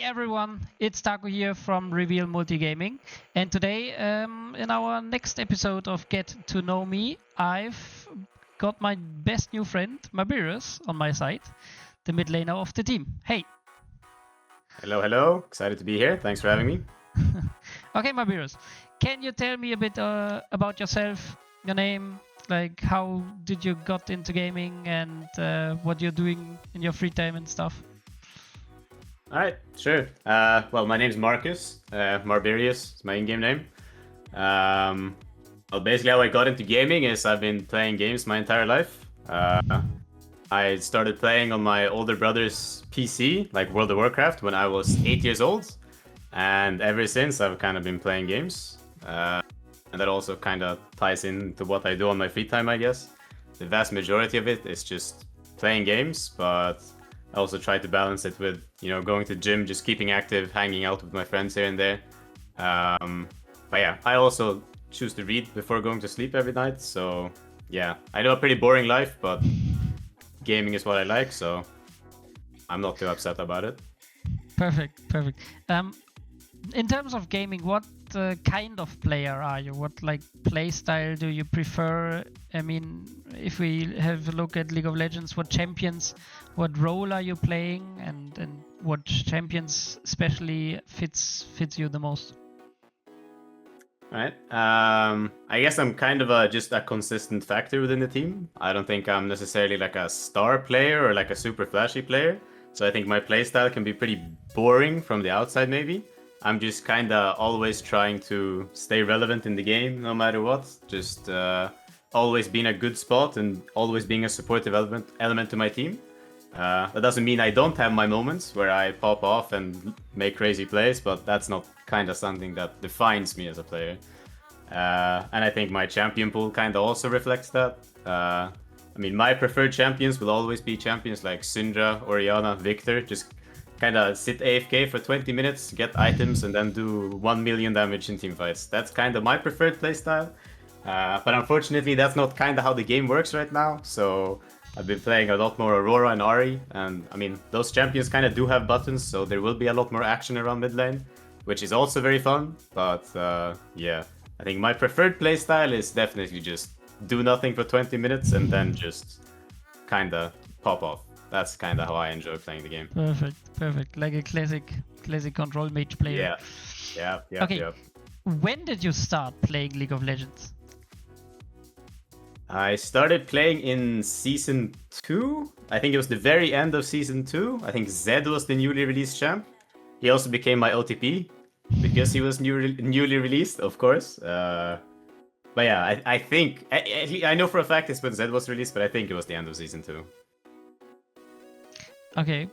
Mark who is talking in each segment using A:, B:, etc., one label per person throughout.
A: everyone, it's Taco here from Reveal Multigaming, and today in our next episode of Get to Know Me, I've got my best new friend Marbirius on my side, the mid laner of the team. Hey!
B: Hello. Excited to be here. Thanks for having me.
A: Okay, Marbirius, can you tell me a bit about yourself, your name, like how did you got into gaming and what you're doing in your free time and stuff?
B: All right, sure. Well, my name's Marcus. Marbirius is my in-game name. Well, basically how I got into gaming is I've been playing games my entire life. I started playing on my older brother's PC, like World of Warcraft, when I was 8 years old. And ever since, I've kind of been playing games. And that also kind of ties into what I do on my free time, I guess. The vast majority of it is just playing games, but I also try to balance it with, going to gym, just keeping active, hanging out with my friends here and there. But yeah, I also choose to read before going to sleep every night. So yeah, I know a pretty boring life, but gaming is what I like, so I'm not too upset about it.
A: Perfect. In terms of gaming, what kind of player are you? What play style do you prefer? I mean, if we have a look at League of Legends, what champions, what role are you playing, and what champions especially fits you the most?
B: All right. I guess I'm kind of just a consistent factor within the team. I don't think I'm necessarily like a star player or like a super flashy player. So I think my playstyle can be pretty boring from the outside, maybe. I'm just kind of always trying to stay relevant in the game, no matter what. Just always being a good spot and always being a supportive element to my team. That doesn't mean I don't have my moments where I pop off and make crazy plays, but that's not kind of something that defines me as a player. And I think my champion pool kind of also reflects that. I mean, my preferred champions will always be champions like Syndra, Orianna, Victor. Just kind of sit AFK for 20 minutes, get items, and then do 1 million damage in teamfights. That's kind of my preferred playstyle. But unfortunately, that's not kind of how the game works right now. So I've been playing a lot more Aurora and Ahri. And I mean, those champions kind of do have buttons, so there will be a lot more action around mid lane, which is also very fun. But yeah, I think my preferred playstyle is definitely just do nothing for 20 minutes and then just kind of pop off. That's kind of how I enjoy playing the game.
A: Perfect. Like a classic control mage player.
B: Yeah.
A: Okay. When did you start playing League of Legends?
B: I started playing in Season 2. I think it was the very end of Season 2. I think Zed was the newly released champ. He also became my OTP because he was newly released, of course. But yeah, I think... I know for a fact it's when Zed was released, but I think it was the end of Season 2.
A: Okay.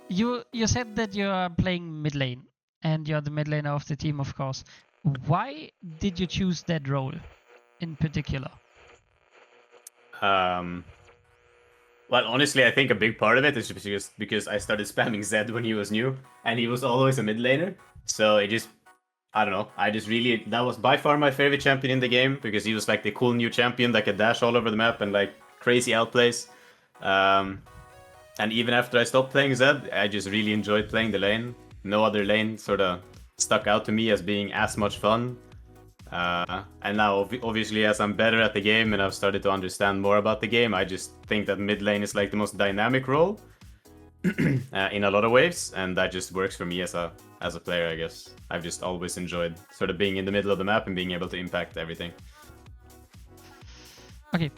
A: You said that you are playing mid lane, and you're the mid laner of the team, of course. Why did you choose that role in particular?
B: Well, honestly, I think a big part of it is just because I started spamming Zed when he was new, and he was always a mid laner. So it just... I don't know. That was by far my favorite champion in the game, because he was like the cool new champion that could dash all over the map and like crazy outplays. And even after I stopped playing Zed, I just really enjoyed playing the lane. No other lane sort of stuck out to me as being as much fun. And now, obviously, as I'm better at the game and I've started to understand more about the game, I just think that mid lane is like the most dynamic role in a lot of ways, and that just works for me as a player, I guess. I've just always enjoyed sort of being in the middle of the map and being able to impact everything.
A: Okay,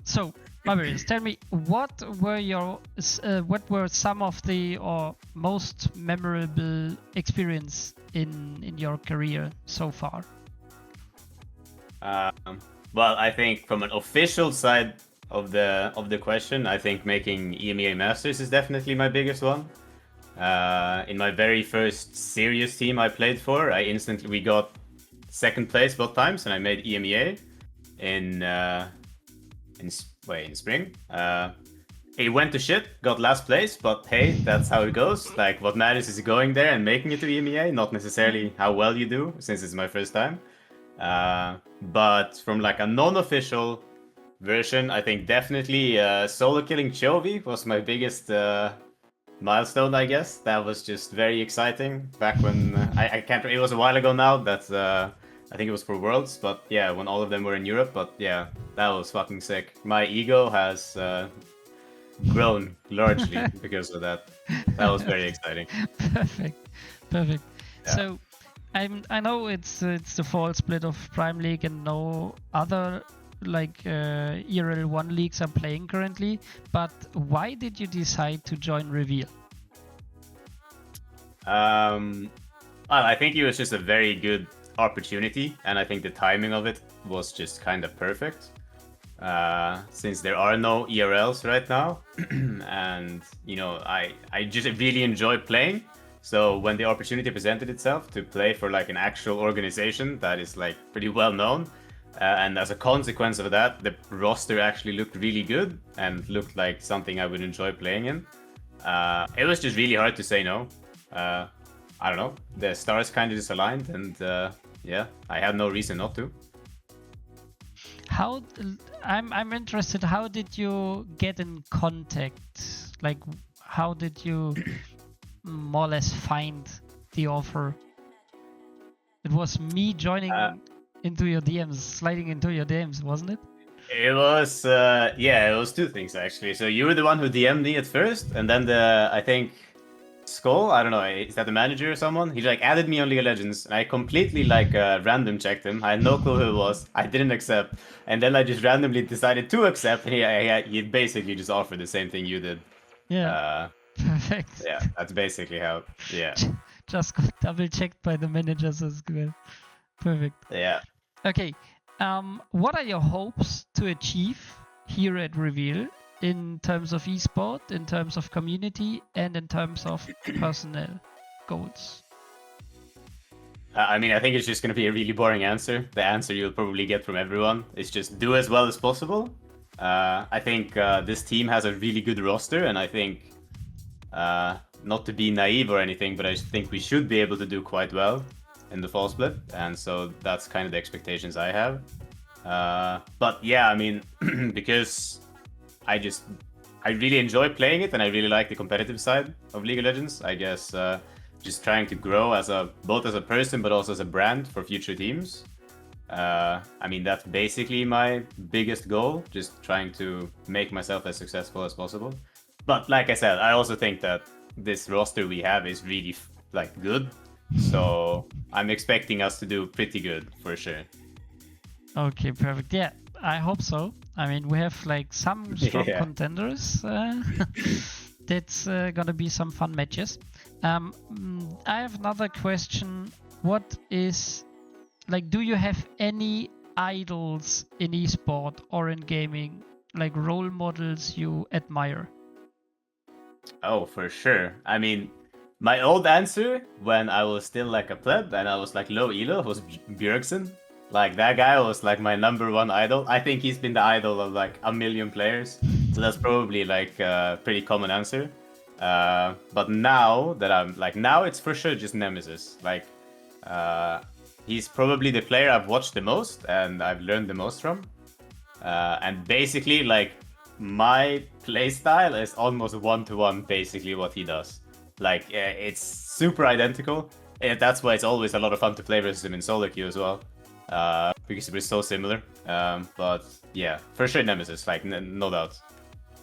A: so Marbirius, tell me, what were some of the most memorable experience in your career so far?
B: Well, I think from an official side of the question, I think making EMEA Masters is definitely my biggest one. In my very first serious team I played for, we got second place both times, and I made EMEA in spring. It went to shit, got last place, but hey, that's how it goes. Like, what matters is going there and making it to EMEA, not necessarily how well you do, since it's my first time. But from like a non-official version, I think definitely solo killing Chovy was my biggest milestone, I guess. That was just very exciting. Back when I can't. It was a while ago now. That I think it was for Worlds, but yeah, when all of them were in Europe. But yeah, that was fucking sick. My ego has grown largely because of that. That was very exciting.
A: Perfect, perfect.
B: Yeah.
A: So, I know it's the fall split of Prime League and no other like ERL one leagues are playing currently. But why did you decide to join Reveal?
B: Well, I think it was just a very good opportunity, and I think the timing of it was just kind of perfect. Since there are no ERLs right now, and you know, I just really enjoy playing. So when the opportunity presented itself to play for like an actual organization that is like pretty well known, and as a consequence of that, the roster actually looked really good and looked like something I would enjoy playing in. It was just really hard to say no. I don't know. The stars kind of disaligned, and yeah, I had no reason not to.
A: How I'm interested. How did you get in contact? Like, how did you more or less find the offer? It was me joining into your DMs, sliding into your DMs, wasn't it?
B: It was yeah, it was two things actually. So you were the one who DM'd me at first, and then I think Skull, I don't know, is that the manager or someone? He like added me on League of Legends, and I completely like random checked him. I had no clue who it was. I didn't accept, and then I just randomly decided to accept, and he basically just offered the same thing you did.
A: Yeah. Perfect.
B: Yeah, that's basically how. Yeah.
A: Just got double checked by the managers as well. Perfect.
B: Yeah.
A: Okay. What are your hopes to achieve here at Reveal in terms of esport, in terms of community, and in terms of personnel goals?
B: I mean, I think it's just going to be a really boring answer. The answer you'll probably get from everyone is just do as well as possible. I think this team has a really good roster, and I think, not to be naive or anything, but I think we should be able to do quite well in the fall split, and so that's kind of the expectations I have. But yeah, I mean, because I really enjoy playing it, and I really like the competitive side of League of Legends. I guess just trying to grow both as a person, but also as a brand for future teams. I mean, that's basically my biggest goal, just trying to make myself as successful as possible. But like I said, I also think that this roster we have is really like good. So I'm expecting us to do pretty good for sure.
A: Okay, perfect. Yeah, I hope so. I mean, we have like some strong contenders. That's gonna be some fun matches. I have another question. What is like? Do you have any idols in esport or in gaming, like role models you admire?
B: Oh, for sure. I mean, my old answer when I was still like a pleb and I was like low elo was Bjergsen. Like that guy was like my number one idol. I think he's been the idol of like a million players. So that's probably like a pretty common answer. But now that now it's for sure just Nemesis. Like, he's probably the player I've watched the most and I've learned the most from. And basically, like, my playstyle is almost one-to-one basically what he does. Like, it's super identical. That's why it's always a lot of fun to play versus him in solo queue as well. Because we're so similar. But yeah, for sure Nemesis, like, no doubt.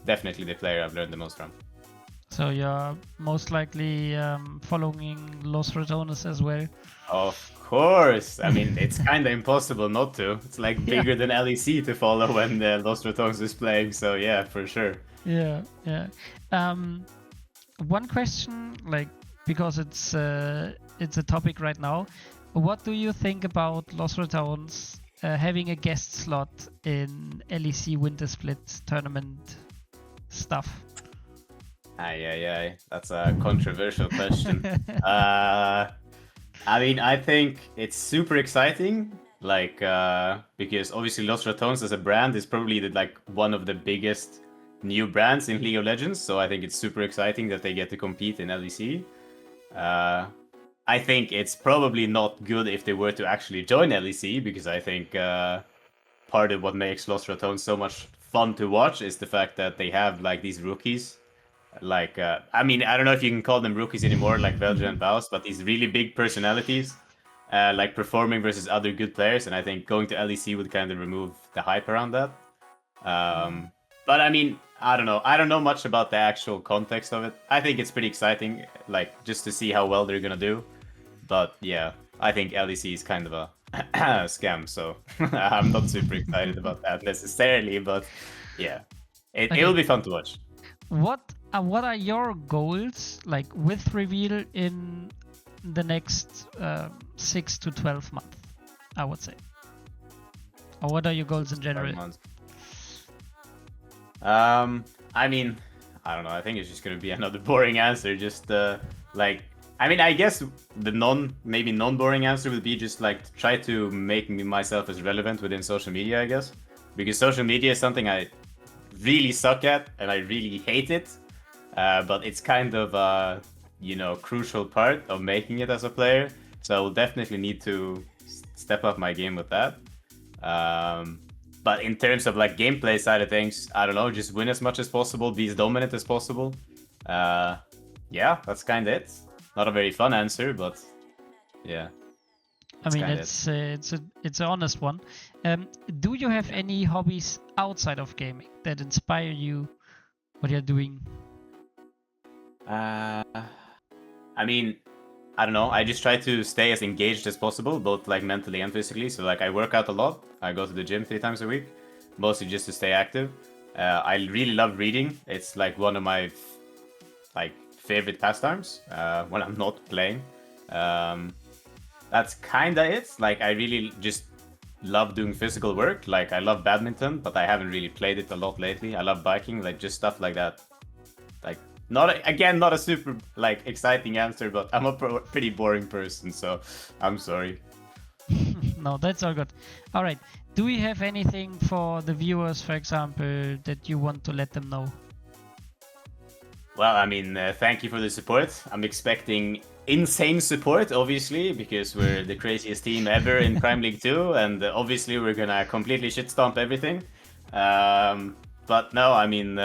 B: Definitely the player I've learned the most from.
A: So you're most likely following Los Ratones as well?
B: Of course. I mean, it's kind of impossible not to. It's like bigger than LEC to follow when Los Ratones is playing. So yeah, for sure.
A: Yeah. One question, like, because it's a topic right now. What do you think about Los Ratones having a guest slot in LEC Winter Split tournament stuff?
B: That's a controversial question. I mean, I think it's super exciting, like, because obviously Los Ratones as a brand is probably one of the biggest new brands in League of Legends, so I think it's super exciting that they get to compete in LEC. I think it's probably not good if they were to actually join LEC, because I think part of what makes Los Ratones so much fun to watch is the fact that they have like these rookies Like, I mean, I don't know if you can call them rookies anymore, like Belgian and Baus, but these really big personalities, like performing versus other good players. And I think going to LEC would kind of remove the hype around that. But I mean, I don't know. I don't know much about the actual context of it. I think it's pretty exciting, like just to see how well they're gonna do. But yeah, I think LEC is kind of a scam, so I'm not super excited about that necessarily. But yeah,
A: Okay.
B: it'll be fun to watch.
A: What are your goals like with reveal in the next 6 to 12 months? I would say. Or what are your goals in general?
B: I mean, I don't know. I think it's just gonna be another boring answer. Just like, I mean, I guess the maybe non-boring answer would be just like try to make myself as relevant within social media, I guess, because social media is something I really suck at and I really hate it. But it's kind of a crucial part of making it as a player. So I will definitely need to step up my game with that. But in terms of like gameplay side of things, I don't know, just win as much as possible, be as dominant as possible. Yeah, that's kind of it. Not a very fun answer, but yeah.
A: I mean, it's an honest one. Do you have any hobbies outside of gaming that inspire you? What you're doing?
B: I mean, I don't know. I just try to stay as engaged as possible, both like mentally and physically. So like I work out a lot. I go to the gym 3 times a week, mostly just to stay active. I really love reading. It's like one of my favorite pastimes when I'm not playing. That's kind of it. Like I really just love doing physical work. Like I love badminton, but I haven't really played it a lot lately. I love biking, like just stuff like that. Like not a super like exciting answer, but I'm a pretty boring person, so I'm sorry.
A: No, that's all good. All right. Do we have anything for the viewers, for example, that you want to let them know?
B: Well, I mean, thank you for the support. I'm expecting insane support, obviously, because we're the craziest team ever in Prime League 2, and obviously we're gonna completely shit stomp everything. But no, I mean,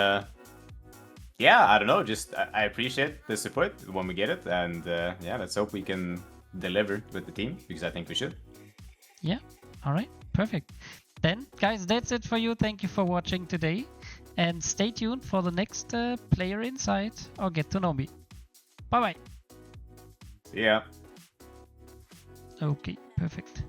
B: yeah, I don't know. Just I appreciate the support when we get it, and yeah, let's hope we can deliver with the team, because I think we should.
A: Yeah. All right. Perfect. Then, guys, that's it for you. Thank you for watching today. And stay tuned for the next Player Insight or Get to Know Me. Bye-bye.
B: See ya.
A: Okay, perfect.